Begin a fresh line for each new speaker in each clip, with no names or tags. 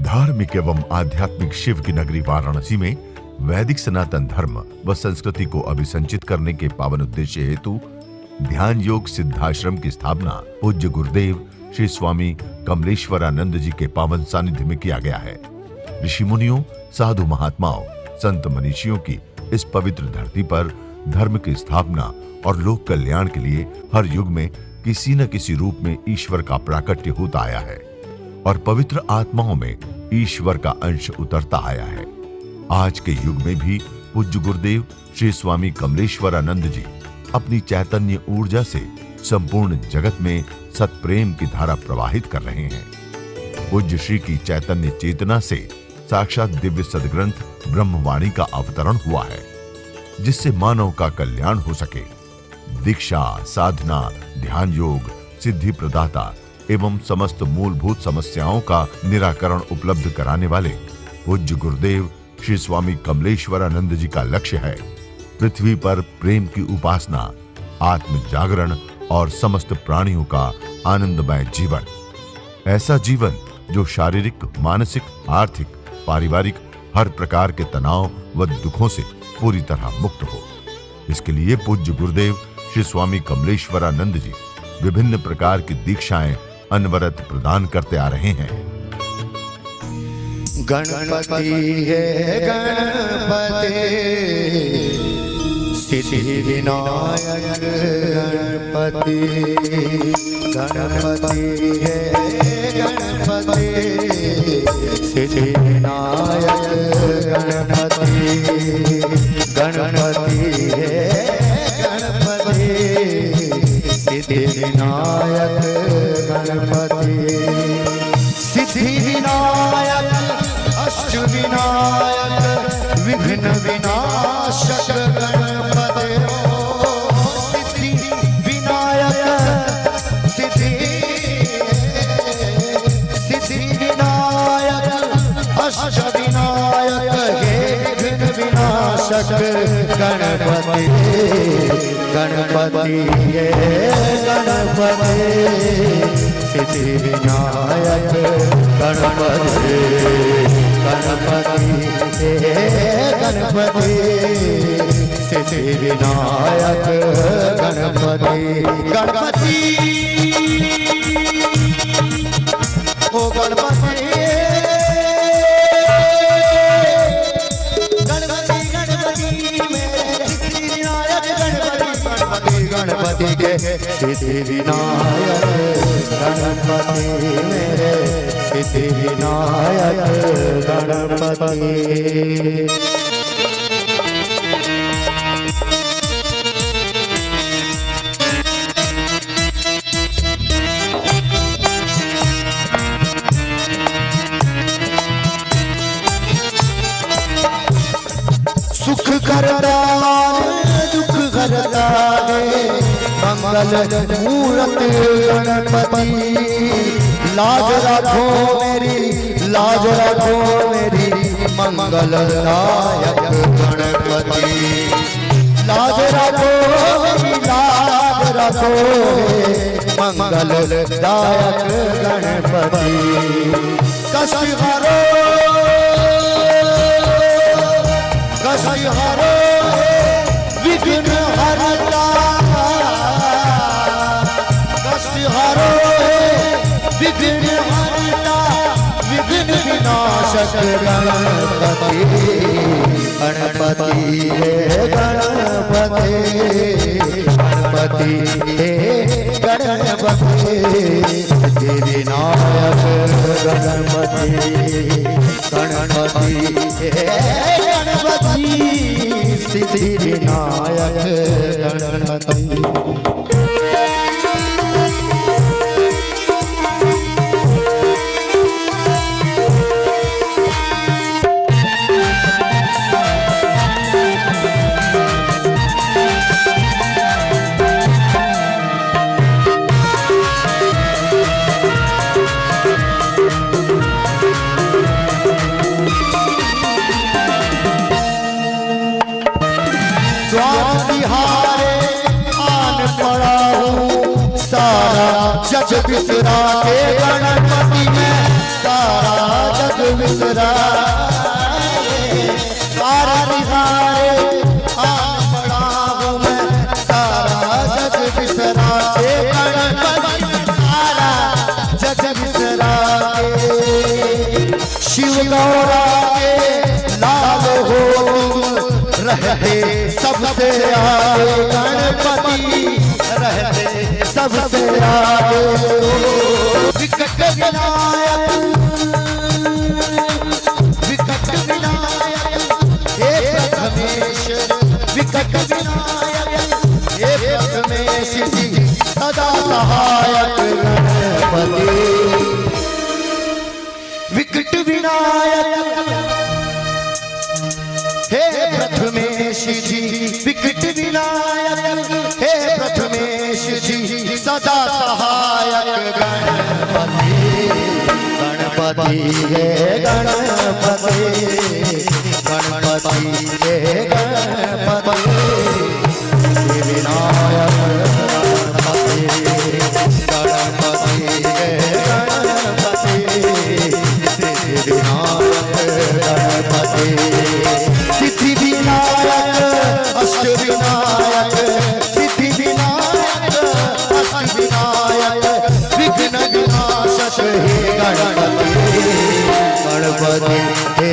धार्मिक एवं आध्यात्मिक शिव की नगरी वाराणसी में वैदिक सनातन धर्म व संस्कृति को अभिसंचित करने के पावन उद्देश्य हेतु ध्यान योग सिद्धाश्रम की स्थापना पूज्य गुरुदेव श्री स्वामी कमलेश्वरानंद जी के पावन सानिध्य में किया गया है। ऋषि मुनियों, साधु महात्माओं, संत मनीषियों की इस पवित्र धरती पर धर्म की स्थापना और लोक कल्याण के लिए हर युग में किसी न किसी रूप में ईश्वर का प्राकट्य होता आया है और पवित्र आत्माओं में ईश्वर का अंश उतरता आया है। आज के युग में भी पूज्य गुरुदेव श्री स्वामी कमलेश्वरानंद जी अपनी चैतन्य ऊर्जा से संपूर्ण जगत में सत्प्रेम की धारा प्रवाहित कर रहे हैं। पूज्य श्री की चैतन्य चेतना से साक्षात दिव्य सदग्रंथ ब्रह्मवाणी का अवतरण हुआ है, जिससे मानव का कल्याण हो सके। दीक्षा, साधना, ध्यान योग, सिद्धि प्रदाता एवं समस्त मूलभूत समस्याओं का निराकरण उपलब्ध कराने वाले पूज्य गुरुदेव श्री स्वामी कमलेश्वरानंद जी का लक्ष्य है पृथ्वी पर प्रेम की उपासना, आत्म जागरण और समस्त प्राणियों का आनंदमय जीवन। ऐसा जीवन जो शारीरिक, मानसिक, आर्थिक, पारिवारिक हर प्रकार के तनाव व दुखों से पूरी तरह मुक्त हो। इसके लिए पूज्य गुरुदेव श्री स्वामी कमलेश्वरानंद जी विभिन्न प्रकार की दीक्षाएं अनवरत प्रदान करते आ रहे हैं।
गणपति है गणपति, सिद्धि विनायक गणपति। गणपति है गणपति, सिद्धि विनायक गणपति। गणपति है गणपति, सिद्धि विनायक गणपति। सिद्धि विनायक, अष्ट विनायक, विघ्न विनाशक गणपति। सिद्धि विनायक, सिद्धि विनायक, अष्ट विनायक, हे विघ्न विनाशक गणपति। गणपति ये गणपति, सिद्धि विनायक गणपति। गणपति हे गणपति, सिद्धि विनायक गणपति। गणपति ओ गणपति, गणपति गणपति मेरे सिद्धि विनायक गणपति। गणपति के सिद्धि विनायक गणपति मेरे सिद्धि विनायक गणपति। सुख करता दुख करता है मंगल मूरत गणपति। लाज रखो मेरी, लाज रखो मेरी मंगलदायक गणपति। लाज रखो मेरी, लाज रखो मंगलदायक गणपति। कष्ट हरो, कष्ट हरो विघ्न हरता। कष्ट हरो विघ्न हरता, विघ्न विनाशक गणपति। गणपति हे गणपति, गणपति हे गणपति। सिद्धि विनायक गणपति। गणपति हे गणपति, सिद्धि विनायक गणपति। जग बिसरा के गणपति में, सारा जग बिसराए, कार निहारे आन पड़ा हूँ मैं, सारा जग बिसराए, गणपति सारा जग बिसराए। शिव गौरा के लाल हो तुम, रहते सबसे आगे, गणपति रहते सबसे आगे। विकट विनायक, विकट विनायक हे प्रथमेश, विकट विनायक हे प्रथमेश जी, सदा सहायक गणपति। विकट विनायक हे प्रथमेश जी, विकट विनायक हे प्रथमेश जी, सदा सहायक गणपति। गणपति हे गणपति, गणपति हे गणपति, विनायक गणपति, गणपति हे गणपति, विनायक गणपति। सिद्धि विनायक अष्ट विनायक, सिद्धि विनायक अष्ट विनायक, विघ्न विनाशक हे गणपति। गणपति हे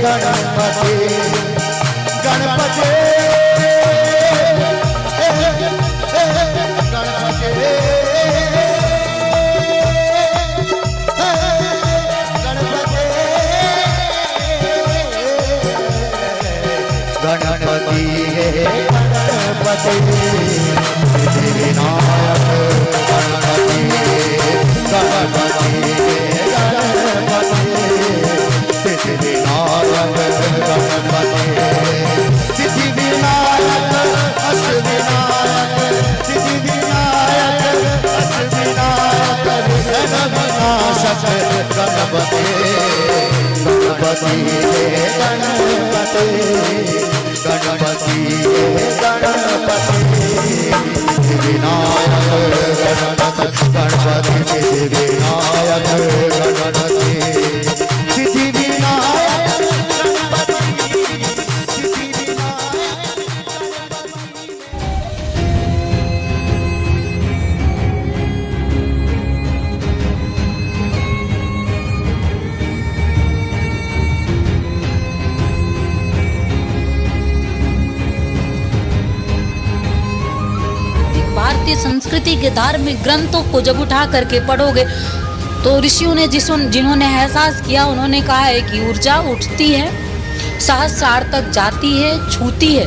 गणपति, गणपति गणपति हे गणपति, विनायक गणपति, गणपति हे गणपति, सिद्धि विनायक गणपति, सिद्धि विनायक अष्ट विनायक, सिद्धि विनायक अष्ट विनायक, विघ्न विनाशक गणपति। गणपति हे गणपति, गणपति हे गणपति, विनायक गणपति, गणपति सिद्धि विनायक गणपति, सिद्धि विनायक गणपति, सिद्धि विनायक
भारतीय संस्कृति के धार्मिक ग्रंथों को जब उठा करके पढ़ोगे तो ऋषियों ने जिन्होंने एहसास किया उन्होंने कहा है कि ऊर्जा उठती है, सहस्रार तक जाती है, छूती है।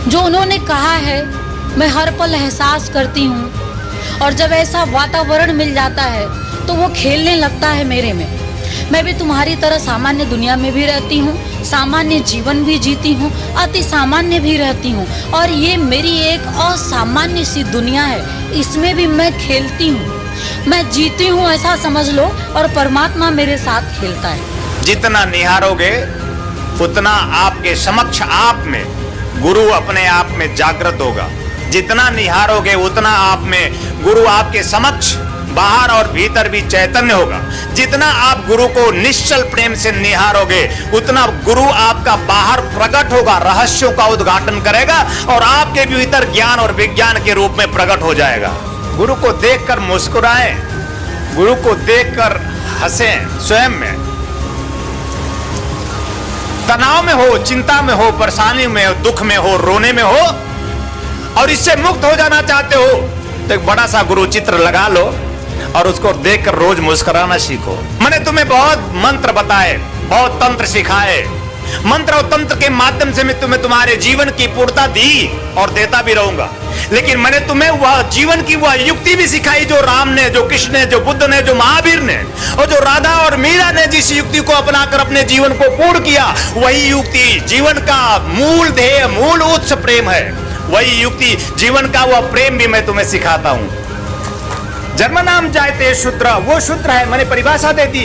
जो उन्होंने कहा है मैं हर पल एहसास करती हूँ, और जब ऐसा वातावरण मिल जाता है तो वो खेलने लगता है मेरे में। मैं भी तुम्हारी तरह सामान्य दुनिया में भी रहती हूँ, सामान्य जीवन भी जीती हूँ, अति सामान्य भी रहती हूँ, और ये मेरी एक असामान्य सी दुनिया है, इसमें भी मैं खेलती हूँ, मैं जीती हूँ ऐसा समझ लो, और परमात्मा मेरे साथ खेलता है।
जितना निहारोगे उतना आपके समक्ष आप में गुरु अपने आप में जागृत होगा। जितना निहारोगे उतना आप में गुरु आपके समक्ष बाहर और भीतर भी चैतन्य होगा। जितना आप गुरु को निश्चल प्रेम से निहारोगे उतना गुरु आपका बाहर प्रकट होगा, रहस्यों का उद्घाटन करेगा और आपके भीतर ज्ञान और विज्ञान के रूप में प्रकट हो जाएगा। गुरु को देखकर मुस्कुराएं, गुरु को देखकर हंसें। स्वयं में तनाव में हो, चिंता में हो, परेशानी में हो, दुख में हो, रोने में हो और इससे मुक्त हो जाना चाहते हो तो एक बड़ा सा गुरु चित्र लगा लो और उसको देखकर रोज मुस्कुराना सीखो। मैंने तुम्हें बहुत मंत्र बताए, बहुत तंत्र सिखाए, मंत्र और तंत्र के माध्यम से मैं तुम्हें तुम्हारे जीवन की पूर्णता दी और देता भी रहूंगा। लेकिन मैंने तुम्हें वह जीवन की वह युक्ति भी सिखाई जो राम ने, जो कृष्ण ने, जो बुद्ध ने, जो महावीर ने और जो राधा और मीरा ने जिस युक्ति को अपनाकर अपने जीवन को पूर्ण किया, वही युक्ति जीवन का मूल ध्येय, मूल उच्च प्रेम है। वही युक्ति जीवन का वह प्रेम भी मैं तुम्हें सिखाता हूं। जन्म नाम जायते शूद्र, वो शूद्र है, मैंने परिभाषा दे दी,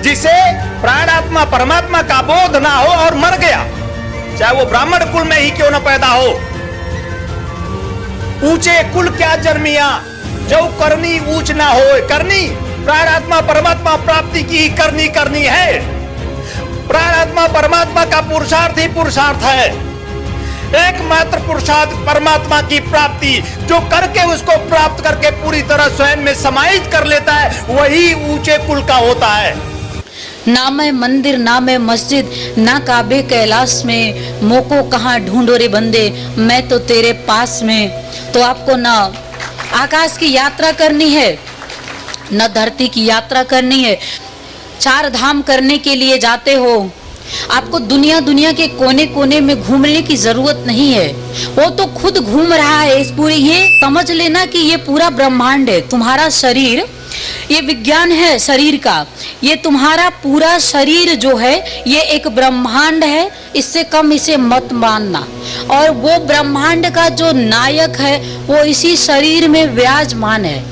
जिसे प्राणात्मा परमात्मा का बोध ना हो और मर गया, चाहे वो ब्राह्मण कुल में ही क्यों न पैदा हो। ऊंचे कुल क्या जन्मिया, जो करनी ऊंच ना हो, करनी प्राणात्मा परमात्मा प्राप्ति की करनी है। प्राणात्मा परमात्मा का पुरुषार्थ ही पुरुषार्थ है। एकमात्र पुरुषार्थ परमात्मा की प्राप्ति, जो करके उसको प्राप्त करके पूरी तरह स्वयं में समाहित कर लेता है, वही ऊंचे कुल का होता है।
ना मैं मंदिर ना मैं मस्जिद ना काबे कैलाश में, मोको कहाँ ढूंढो रे बंदे, मैं तो तेरे पास में। तो आपको ना आकाश की यात्रा करनी है, न धरती की यात्रा करनी है। 4 धाम करने के लिए जाते हो, आपको दुनिया के कोने कोने में घूमने की जरूरत नहीं है। वो तो खुद घूम रहा है इस पूरी, ये समझ लेना कि ये पूरा ब्रह्मांड है। तुम्हारा शरीर, ये विज्ञान है शरीर का, ये तुम्हारा पूरा शरीर जो है ये एक ब्रह्मांड है, इससे कम इसे मत मानना। और वो ब्रह्मांड का जो नायक है वो इसी शरीर में विराजमान है।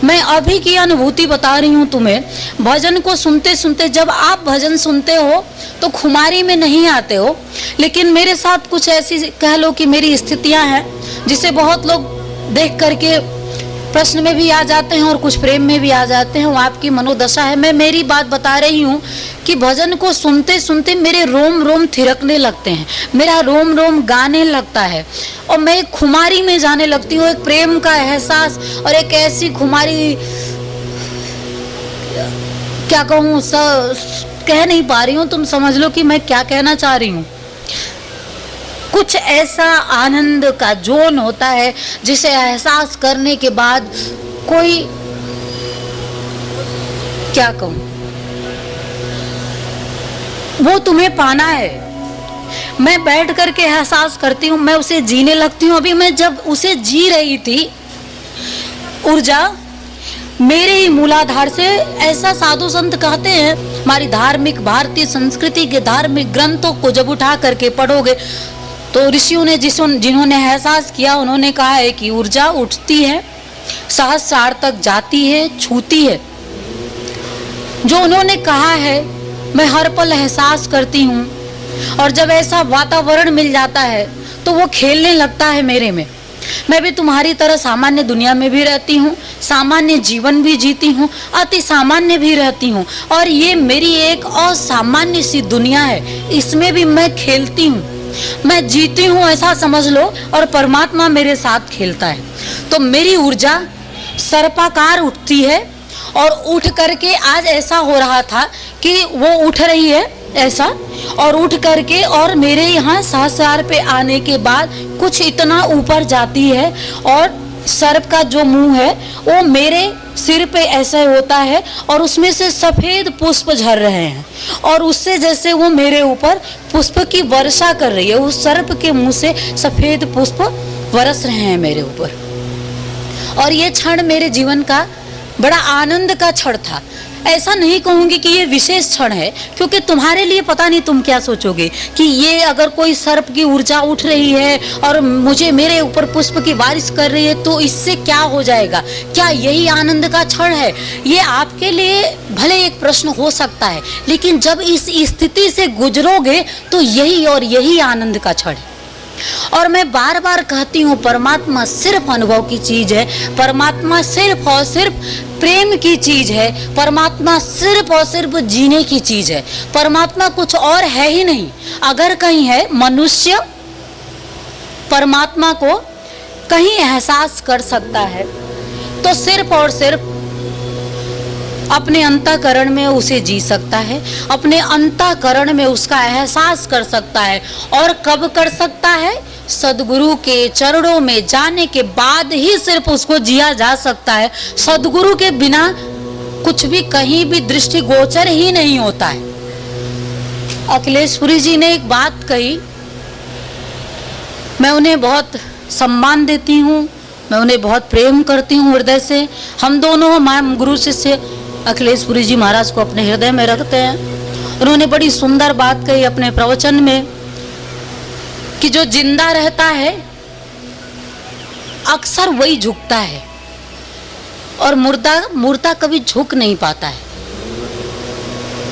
मैं अभी की अनुभूति बता रही हूँ तुम्हें। भजन को सुनते सुनते, जब आप भजन सुनते हो तो खुमारी में नहीं आते हो, लेकिन मेरे साथ कुछ ऐसी कह लो कि मेरी स्थितियां हैं जिसे बहुत लोग देख करके प्रश्न में भी आ जाते हैं और कुछ प्रेम में भी आ जाते हैं। वो आपकी मनोदशा है। मैं मेरी बात बता रही हूँ कि भजन को सुनते सुनते मेरे रोम रोम थिरकने लगते हैं, मेरा रोम रोम गाने लगता है और मैं एक खुमारी में जाने लगती हूँ। एक प्रेम का एहसास और एक ऐसी खुमारी, क्या कहूँ, कह नहीं पा रही हूँ, तुम समझ लो कि मैं क्या कहना चाह रही हूँ। कुछ ऐसा आनंद का जोन होता है जिसे एहसास करने के बाद कोई, क्या कहूं, वो तुम्हें पाना है। मैं बैठ करके एहसास करती हूँ, मैं उसे जीने लगती हूँ। अभी मैं जब उसे जी रही थी, ऊर्जा मेरे ही मूलाधार से, ऐसा साधु संत कहते हैं, हमारी धार्मिक भारतीय संस्कृति के धार्मिक ग्रंथों को जब उठा करके पढ़ोगे तो ऋषियों ने जिन्होंने एहसास किया, उन्होंने कहा है कि ऊर्जा उठती है, सहस्रार तक जाती है, छूती है। जो उन्होंने कहा है मैं हर पल एहसास करती हूँ, और जब ऐसा वातावरण मिल जाता है तो वो खेलने लगता है मेरे में। मैं भी तुम्हारी तरह सामान्य दुनिया में भी रहती हूँ, सामान्य जीवन भी जीती हूँ, अति सामान्य भी रहती हूँ, और ये मेरी एक असामान्य सी दुनिया है, इसमें भी मैं खेलती हूँ, मैं जीती हूँ, ऐसा समझ लो। और परमात्मा मेरे साथ खेलता है। तो मेरी ऊर्जा सर्पाकार उठती है, और उठ करके आज ऐसा हो रहा था कि वो उठ रही है ऐसा, और उठ करके और मेरे यहाँ सहस्रार पे आने के बाद कुछ इतना ऊपर जाती है, और सर्प का जो मुंह है वो मेरे सिर पे ऐसा होता है, और उसमें से सफेद पुष्प झर रहे हैं, और उससे जैसे वो मेरे ऊपर पुष्प की वर्षा कर रही है। उस सर्प के मुंह से सफेद पुष्प बरस रहे हैं मेरे ऊपर। और ये क्षण मेरे जीवन का बड़ा आनंद का क्षण था। ऐसा नहीं कहूंगी कि ये विशेष क्षण है, क्योंकि तुम्हारे लिए पता नहीं तुम क्या सोचोगे कि ये अगर कोई सर्प की ऊर्जा उठ रही है और मुझे मेरे ऊपर पुष्प की बारिश कर रही है तो इससे क्या हो जाएगा, क्या यही आनंद का क्षण है? ये आपके लिए भले एक प्रश्न हो सकता है, लेकिन जब इस स्थिति से गुजरोगे तो यही और यही आनंद का क्षण है। और मैं बार बार कहती हूँ, परमात्मा सिर्फ अनुभव की चीज है, परमात्मा सिर्फ और सिर्फ प्रेम की चीज है, परमात्मा सिर्फ और सिर्फ जीने की चीज है, परमात्मा कुछ और है ही नहीं। अगर कहीं है मनुष्य परमात्मा को कहीं एहसास कर सकता है तो सिर्फ और सिर्फ अपने अंतःकरण में उसे जी सकता है, अपने अंतःकरण में उसका एहसास कर सकता है। और कब कर सकता है? सदगुरु के चरणों में जाने के बाद ही सिर्फ उसको जिया जा सकता है। सदगुरु के बिना कुछ भी कहीं भी दृष्टिगोचर ही नहीं होता है। अखिलेशपुरी जी ने एक बात कही, मैं उन्हें बहुत सम्मान देती हूँ, मैं उन्हें बहुत प्रेम करती हूँ हृदय से। हम दोनों हमारे गुरु शिष्य अखिलेशपुरी जी महाराज को अपने हृदय में रखते हैं। उन्होंने बड़ी सुंदर बात कही अपने प्रवचन में कि जो जिंदा रहता है अक्सर वही झुकता है, और मुर्दा कभी झुक नहीं पाता है।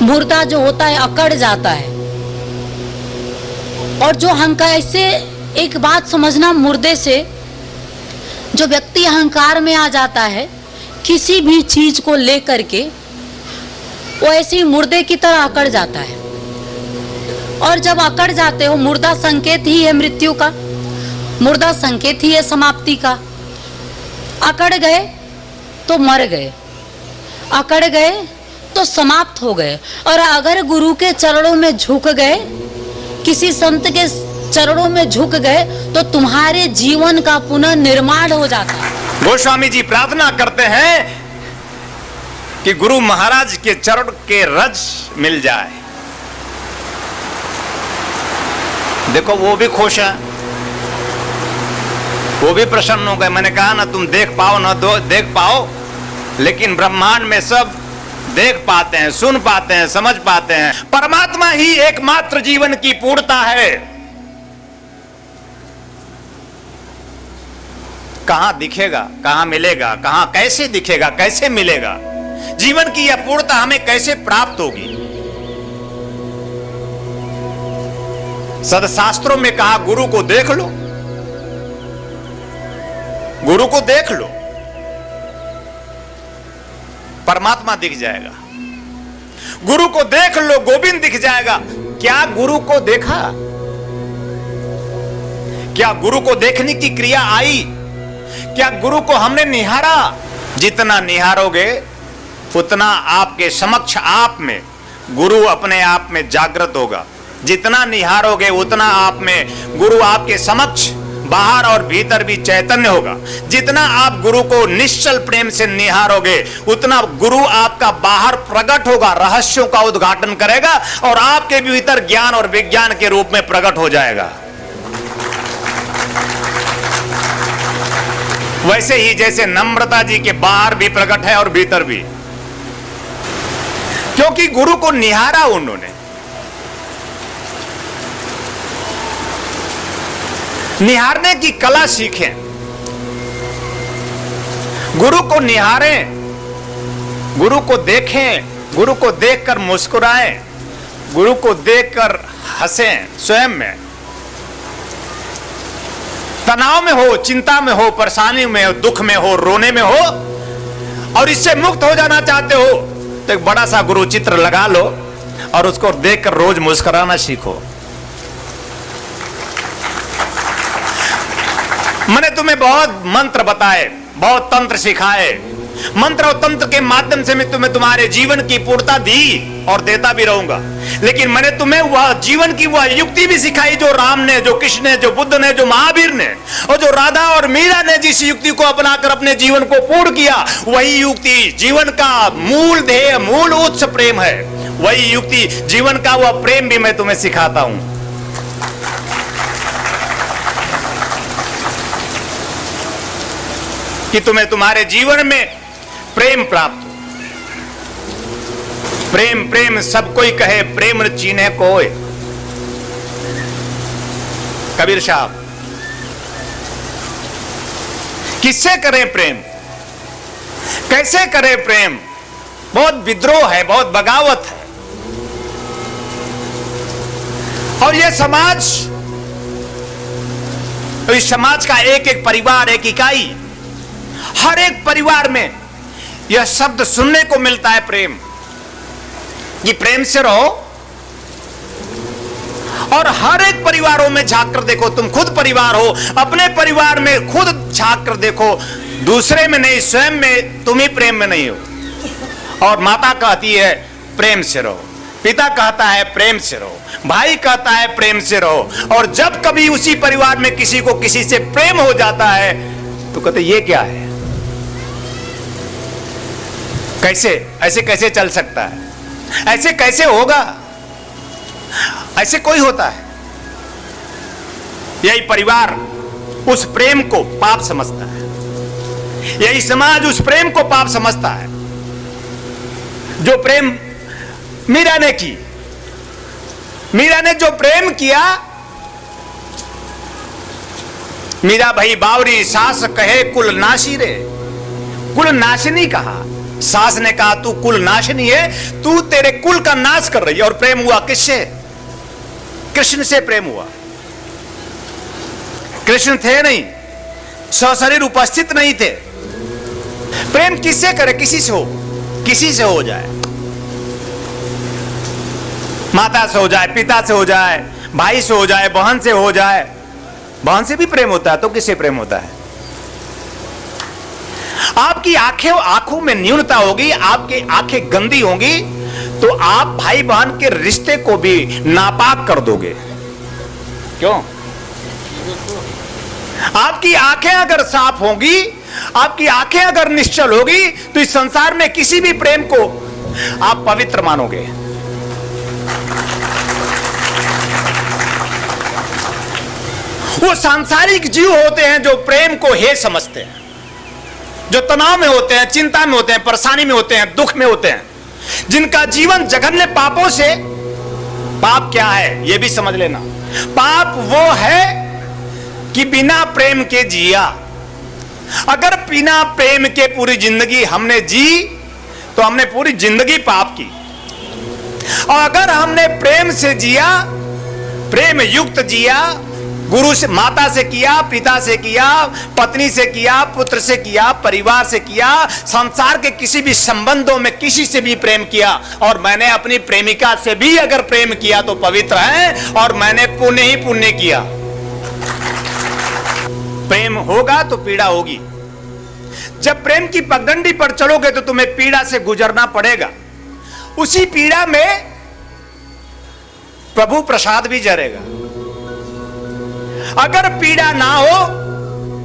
मुर्दा जो होता है अकड़ जाता है। और जो अहंकार, इससे एक बात समझना, मुर्दे से जो व्यक्ति अहंकार में आ जाता है किसी भी चीज को लेकर के वो ऐसे ही मुर्दे की तरह अकड़ जाता है। और जब अकड़ जाते हो, मुर्दा संकेत ही है मृत्यु का, मुर्दा संकेत ही है समाप्ति का। अकड़ गए तो मर गए, अकड़ गए तो समाप्त हो गए। और अगर गुरु के चरणों में झुक गए, किसी संत के चरणों में झुक गए, तो तुम्हारे जीवन का पुनर्निर्माण हो जाता है।
गोस्वामी जी प्रार्थना करते हैं कि गुरु महाराज के चरण के रज मिल जाए। देखो वो भी खुश है, वो भी प्रसन्न हो गए। मैंने कहा ना तुम देख पाओ ना देख पाओ, लेकिन ब्रह्मांड में सब देख पाते हैं, सुन पाते हैं, समझ पाते हैं। परमात्मा ही एकमात्र जीवन की पूर्णता है। कहां दिखेगा, कहां मिलेगा, कहां कैसे दिखेगा, कैसे मिलेगा? जीवन की यह पूर्णता हमें कैसे प्राप्त होगी? सदशास्त्रों में कहा गुरु को देख लो, गुरु को देख लो, परमात्मा दिख जाएगा। गुरु को देख लो, गोविंद दिख जाएगा। क्या गुरु को देखा? क्या गुरु को देखने की क्रिया आई? क्या गुरु को हमने निहारा? जितना निहारोगे उतना आपके समक्ष आप में गुरु अपने आप में जागृत होगा। जितना निहारोगे उतना आप में गुरु आपके समक्ष बाहर और भीतर भी चैतन्य होगा। जितना आप गुरु को निश्चल प्रेम से निहारोगे उतना गुरु आपका बाहर प्रकट होगा, रहस्यों का उद्घाटन करेगा और आपके भीतर ज्ञान और विज्ञान के रूप में प्रकट हो जाएगा। वैसे ही जैसे नम्रता जी के बाहर भी प्रकट है और भीतर भी, क्योंकि गुरु को निहारा उन्होंने। निहारने की कला सीखें, गुरु को निहारें, गुरु को देखें, गुरु को देखकर मुस्कुराएं, गुरु को देखकर हंसें। स्वयं में तनाव में हो, चिंता में हो, परेशानी में हो, दुख में हो, रोने में हो और इससे मुक्त हो जाना चाहते हो तो एक बड़ा सा गुरु चित्र लगा लो और उसको देखकर रोज मुस्कुराना सीखो। मैंने तुम्हें बहुत मंत्र बताए, बहुत तंत्र सिखाए। मंत्र और तंत्र के माध्यम से मैं तुम्हें तुम्हारे जीवन की पूर्णता दी और देता भी रहूंगा। लेकिन मैंने तुम्हें वह जीवन की वह युक्ति भी सिखाई जो राम ने, जो कृष्ण ने, जो बुद्ध ने, जो महावीर ने और जो राधा और मीरा ने जिस युक्ति को अपनाकर अपने जीवन को पूर्ण किया, वही युक्ति जीवन का मूल ध्येय, मूल उच्च प्रेम है। वही युक्ति जीवन का वह प्रेम भी मैं तुम्हें सिखाता हूं कि तुम्हें तुम्हारे जीवन में प्रेम प्राप्त हो। प्रेम प्रेम सब कोई कहे, प्रेम न चीन्हे कोई। कबीर साहब। किससे करें प्रेम, कैसे करें प्रेम? बहुत विद्रोह है, बहुत बगावत है। और यह समाज, इस समाज का एक एक परिवार, एक इकाई, हर एक परिवार में यह शब्द सुनने को मिलता है प्रेम, कि प्रेम से रहो। और हर एक परिवारों में झांक कर देखो, तुम खुद परिवार हो, अपने परिवार में खुद झांक कर देखो, दूसरे में नहीं, स्वयं में तुम ही प्रेम में नहीं हो। और माता कहती है प्रेम से रहो, पिता कहता है प्रेम से रहो, भाई कहता है प्रेम से रहो। और जब कभी उसी परिवार में किसी को किसी से प्रेम हो जाता है तो कहते ये क्या है, कैसे, ऐसे कैसे चल सकता है, ऐसे कैसे होगा, ऐसे कोई होता है? यही परिवार उस प्रेम को पाप समझता है, यही समाज उस प्रेम को पाप समझता है। जो प्रेम मीरा ने की, मीरा ने जो प्रेम किया, मीरा भाई बावरी सास कहे कुल नाशी रे, कुल नाशनी कहा। सास ने कहा तू कुल नाशनी है, तू तेरे कुल का नाश कर रही है। और प्रेम हुआ किससे? कृष्ण से प्रेम हुआ। कृष्ण थे नहीं, सशरीर उपस्थित नहीं थे, प्रेम किससे करे? किसी से हो, किसी से हो जाए, माता से हो जाए, पिता से हो जाए, भाई से हो जाए, बहन से हो जाए। बहन से भी प्रेम होता है तो किससे प्रेम होता है? आपकी आंखों में न्यूनता होगी, आपकी आंखें गंदी होंगी तो आप भाई बहन के रिश्ते को भी नापाक कर दोगे। क्यों? आपकी आंखें अगर साफ होंगी, आपकी आंखें अगर निश्चल होगी तो इस संसार में किसी भी प्रेम को आप पवित्र मानोगे। वो सांसारिक जीव होते हैं जो प्रेम को हे समझते हैं, जो तनाव में होते हैं, चिंता में होते हैं, परेशानी में होते हैं, दुख में होते हैं, जिनका जीवन जघन्य पापों से। पाप क्या है ये भी समझ लेना। पाप वो है कि बिना प्रेम के जिया। अगर बिना प्रेम के पूरी जिंदगी हमने जी तो हमने पूरी जिंदगी पाप की, और अगर हमने प्रेम से जिया, प्रेम युक्त जिया, गुरु से, माता से किया, पिता से किया, पत्नी से किया, पुत्र से किया, परिवार से किया, संसार के किसी भी संबंधों में किसी से भी प्रेम किया, और मैंने अपनी प्रेमिका से भी अगर प्रेम किया तो पवित्र है, और मैंने पुण्य ही पुण्य किया। प्रेम होगा तो पीड़ा होगी। जब प्रेम की पगडंडी पर चढ़ोगे तो तुम्हें पीड़ा से गुजरना पड़ेगा। उसी पीड़ा में प्रभु प्रसाद भी जरेगा। अगर पीड़ा ना हो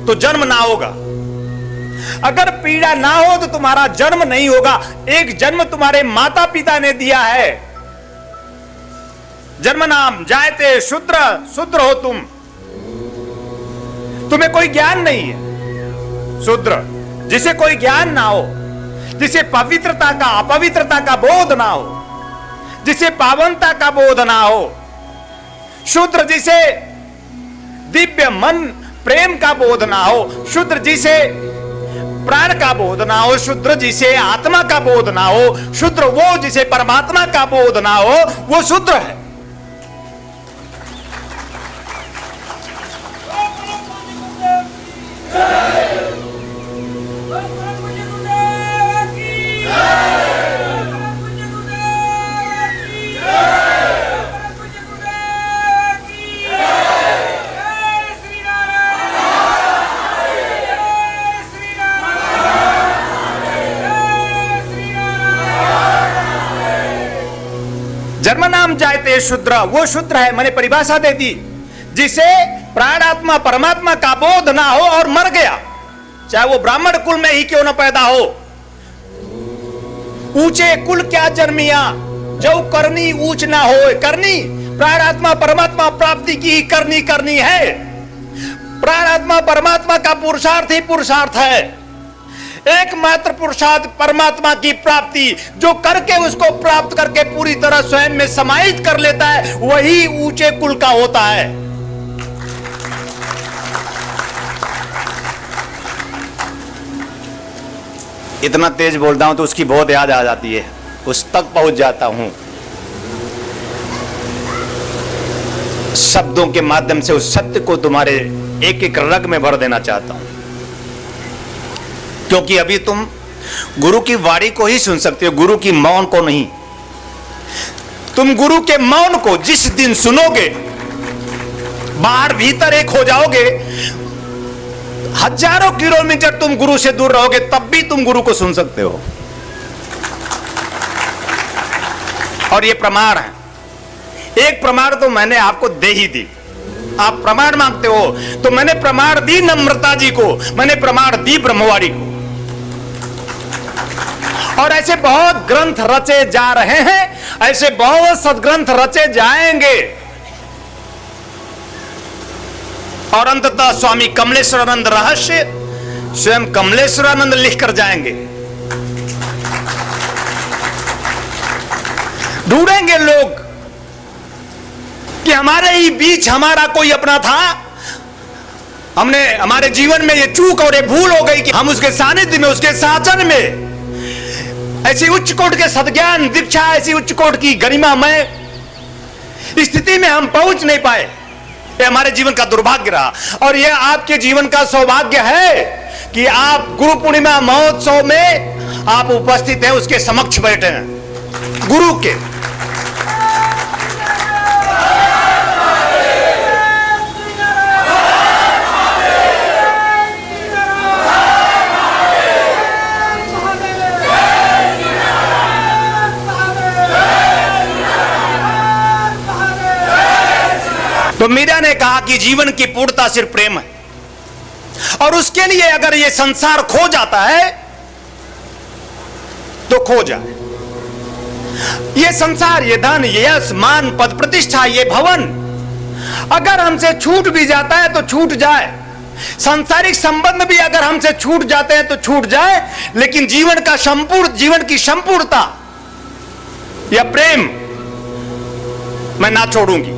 तो जन्म ना होगा, अगर पीड़ा ना हो तो तुम्हारा जन्म नहीं होगा। एक जन्म तुम्हारे माता पिता ने दिया है। जन्म नाम जायते शूद्र, शूद्र हो तुम, तुम्हें कोई ज्ञान नहीं है। शूद्र जिसे कोई ज्ञान ना हो, जिसे पवित्रता का अपवित्रता का बोध ना हो, जिसे पावनता का बोध ना हो। शूद्र जिसे दिव्य मन प्रेम का बोध ना हो, शूद्र जिसे प्राण का बोध ना हो, शूद्र जिसे आत्मा का बोध ना हो, शूद्र वो जिसे परमात्मा का बोध ना हो, वो शूद्र है। जन्म नाम जायते शूद्र, वो शूद्र है, मैंने परिभाषा दे दी, जिसे प्राण आत्मा परमात्मा का बोध ना हो और मर गया, चाहे वो ब्राह्मण कुल में ही क्यों न पैदा हो। ऊंचे कुल क्या जन्मिया, जो करनी ऊंच ना हो। करनी प्राण आत्मा परमात्मा प्राप्ति की करनी करनी है। प्राण आत्मा परमात्मा का पुरुषार्थ ही पुरुषार्थ है। एकमात्र पुरुषार्थ परमात्मा की प्राप्ति, जो करके उसको प्राप्त करके पूरी तरह स्वयं में समाहित कर लेता है, वही ऊंचे कुल का होता है। इतना तेज बोलता हूं तो उसकी बहुत याद आ जाती है, उस तक पहुंच जाता हूं। शब्दों के माध्यम से उस सत्य को तुम्हारे एक एक रग में भर देना चाहता हूं, क्योंकि अभी तुम गुरु की वाणी को ही सुन सकते हो, गुरु की मौन को नहीं। तुम गुरु के मौन को जिस दिन सुनोगे, बाहर भीतर एक हो जाओगे। हजारों किलोमीटर तुम गुरु से दूर रहोगे, तब भी तुम गुरु को सुन सकते हो। और ये प्रमाण है। एक प्रमाण तो मैंने आपको दे ही दी। आप प्रमाण मांगते हो तो मैंने प्रमाण दी नम्रता जी को, मैंने प्रमाण दी ब्रह्मवाणी को। और ऐसे बहुत ग्रंथ रचे जा रहे हैं, ऐसे बहुत सदग्रंथ रचे जाएंगे, और अंततः स्वामी कमलेश्वरानंद रहस्य स्वयं कमलेश्वरानंद लिखकर जाएंगे। ढूंढेंगे लोग कि हमारे ही बीच हमारा कोई अपना था, हमने हमारे जीवन में ये चूक और ये भूल हो गई कि हम उसके सानिध्य में, उसके शासन में, ऐसी उच्च कोट के सद्ज्ञान दीक्षा, ऐसी उच्च कोट की गरिमामय स्थिति में हम पहुंच नहीं पाए। ये हमारे जीवन का दुर्भाग्य रहा, और यह आपके जीवन का सौभाग्य है कि आप गुरु पूर्णिमा महोत्सव में आप उपस्थित हैं, उसके समक्ष बैठे हैं गुरु के। तो मीरा ने कहा कि जीवन की पूर्णता सिर्फ प्रेम है, और उसके लिए अगर ये संसार खो जाता है तो खो जाए। ये संसार, ये धन, ये यश, मान, पद, प्रतिष्ठा, ये भवन अगर हमसे छूट भी जाता है तो छूट जाए। सांसारिक संबंध भी अगर हमसे छूट जाते हैं तो छूट जाए, लेकिन जीवन की संपूर्णता या प्रेम मैं ना छोड़ूंगी,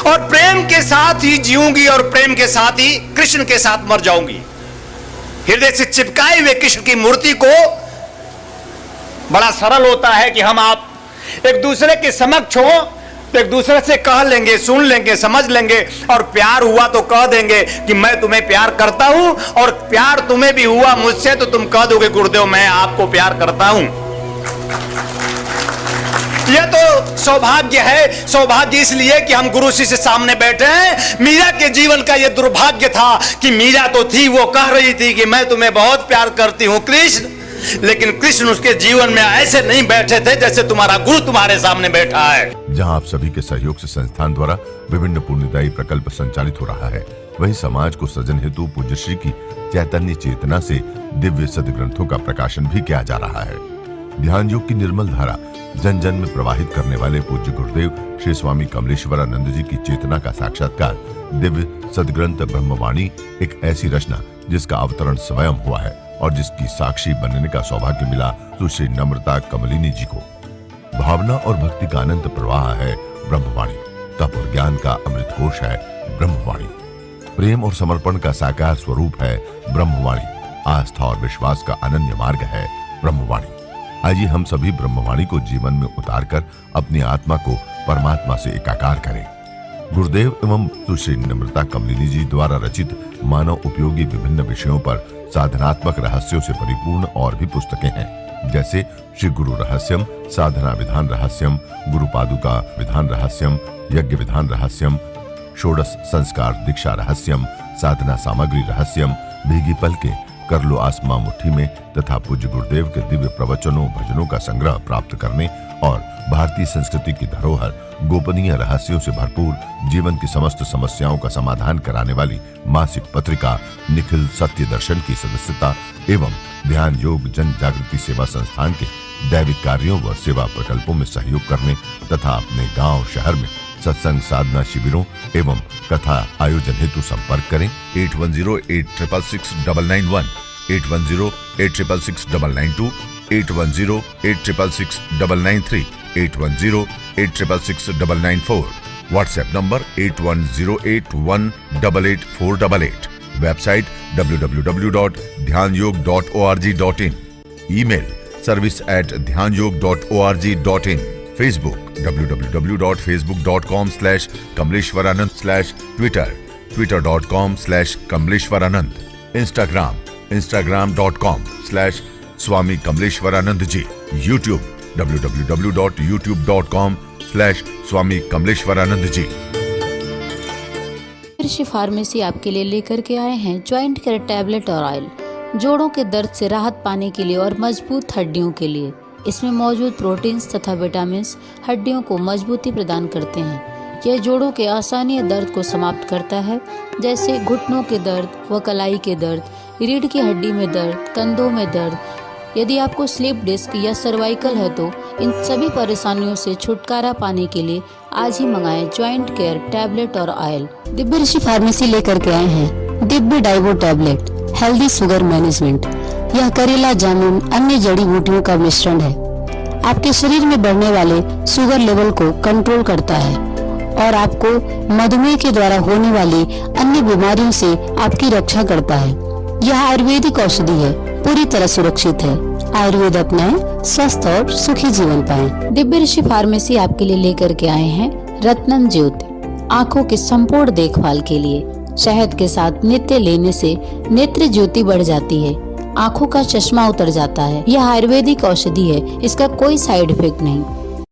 और प्रेम के साथ ही जीऊंगी, और प्रेम के साथ ही कृष्ण के साथ मर जाऊंगी। हृदय से चिपकाए हुए कृष्ण की मूर्ति को बड़ा सरल होता है कि हम आप एक दूसरे के समक्ष हो तो एक दूसरे से कह लेंगे, सुन लेंगे, समझ लेंगे, और प्यार हुआ तो कह देंगे कि मैं तुम्हें प्यार करता हूं, और प्यार तुम्हें भी हुआ मुझसे तो तुम कह दोगे गुरुदेव मैं आपको प्यार करता हूं। यह तो सौभाग्य है। सौभाग्य इसलिए कि हम गुरु शिष्य सामने बैठे हैं। मीरा के जीवन का यह दुर्भाग्य था कि मीरा तो थी, वो कह रही थी कि मैं तुम्हें बहुत प्यार करती हूं कृष्ण, लेकिन कृष्ण उसके जीवन में ऐसे नहीं बैठे थे जैसे तुम्हारा गुरु तुम्हारे सामने बैठा है।
जहां आप सभी के सहयोग से संस्थान द्वारा विभिन्न पुण्यदायी प्रकल्प संचालित हो रहा है, वहीं समाज को सृजन हेतु पूज्य श्री की चैतन्य चेतना से दिव्य सदग्रंथों का प्रकाशन भी किया जा रहा है। ध्यान योग की निर्मल धारा जन जन में प्रवाहित करने वाले पूज्य गुरुदेव श्री स्वामी कमलेश्वरानंद जी की चेतना का साक्षात्कार दिव्य सदग्रंथ ब्रह्मवाणी, एक ऐसी रचना जिसका अवतरण स्वयं हुआ है और जिसकी साक्षी बनने का सौभाग्य मिला सुश्री नम्रता कमलिनी जी को। भावना और भक्ति का अनंत प्रवाह है ब्रह्मवाणी, तप और ज्ञान का अमृत कोश है ब्रह्मवाणी, प्रेम और समर्पण का साकार स्वरूप है ब्रह्मवाणी, आस्था और विश्वास का अनन्य मार्ग है ब्रह्मवाणी। आइए हम सभी ब्रह्मवाणी को जीवन में उतारकर अपनी आत्मा को परमात्मा से एकाकार करें। गुरुदेव एवं सुश्री नम्रता कमलिनी जी द्वारा रचित मानव उपयोगी विभिन्न विषयों पर साधनात्मक रहस्यों से परिपूर्ण और भी पुस्तकें हैं, जैसे श्री गुरु रहस्यम, साधना विधान रहस्यम, गुरु पादुका विधान रहस्यम, यज्ञ विधान रहस्यम, षोडश संस्कार दीक्षा रहस्यम, साधना सामग्री रहस्यम, भीगी पलके, कर लो आसमां मुट्ठी में, तथा पूज्य गुरुदेव के दिव्य प्रवचनों भजनों का संग्रह प्राप्त करने और भारतीय संस्कृति की धरोहर गोपनीय रहस्यों से भरपूर जीवन की समस्त समस्याओं का समाधान कराने वाली मासिक पत्रिका निखिल सत्य दर्शन की सदस्यता एवं ध्यान योग जन जागृति सेवा संस्थान के दैविक कार्यों व सेवा प्रकल्पों में सहयोग करने तथा अपने गांव शहर में सत्संग साधना शिविरों एवं कथा आयोजन हेतु संपर्क करें 8108666991, 8108666992, 8108666993, 8108666994, व्हाट्सएप नंबर 8108188488, वेबसाइट www.dhyanयोग.org.in, ईमेल service@dhyanयोग.org.in, Facebook www.facebook.com/kamleshwaranand, Twitter twitter.com/kamleshwaranand, Instagram instagram.com/swami kamleshwaranand ji, YouTube www.youtube.com/swami kamleshwaranand ji।
ऋषि फार्मेसी आपके लिए लेकर के आए हैं ज्वाइंट केयर टैबलेट और ऑयल, जोड़ों के दर्द से राहत पाने के लिए और मजबूत हड्डियों के लिए। इसमें मौजूद प्रोटीन्स तथा विटामिन्स हड्डियों को मजबूती प्रदान करते हैं। यह जोड़ों के आसानी दर्द को समाप्त करता है, जैसे घुटनों के दर्द व कलाई के दर्द, रीढ़ की हड्डी में दर्द, कंधों में दर्द। यदि आपको स्लिप डिस्क या सर्वाइकल है तो इन सभी परेशानियों से छुटकारा पाने के लिए आज ही मंगाएं ज्वाइंट केयर टैबलेट और ऑयल। दिव्य ऋषि फार्मेसी लेकर के आए हैं Divya Daewoo tablet, healthy sugar management. यह करेला जामुन अन्य जड़ी बूटियों का मिश्रण है। आपके शरीर में बढ़ने वाले शुगर लेवल को कंट्रोल करता है और आपको मधुमेह के द्वारा होने वाली अन्य बीमारियों से आपकी रक्षा करता है। यह आयुर्वेदिक औषधि है, पूरी तरह सुरक्षित है। आयुर्वेद अपनाएं, स्वस्थ और सुखी जीवन पाएं। दिव्य ऋषि फार्मेसी आपके लिए लेकर के आए हैं रत्नम ज्योति, आँखों के संपूर्ण देखभाल के लिए। शहद के साथ नित्य लेने से नेत्र ज्योति बढ़ जाती है, आंखों का चश्मा उतर जाता है। यह आयुर्वेदिक औषधि है, इसका कोई साइड इफेक्ट नहीं।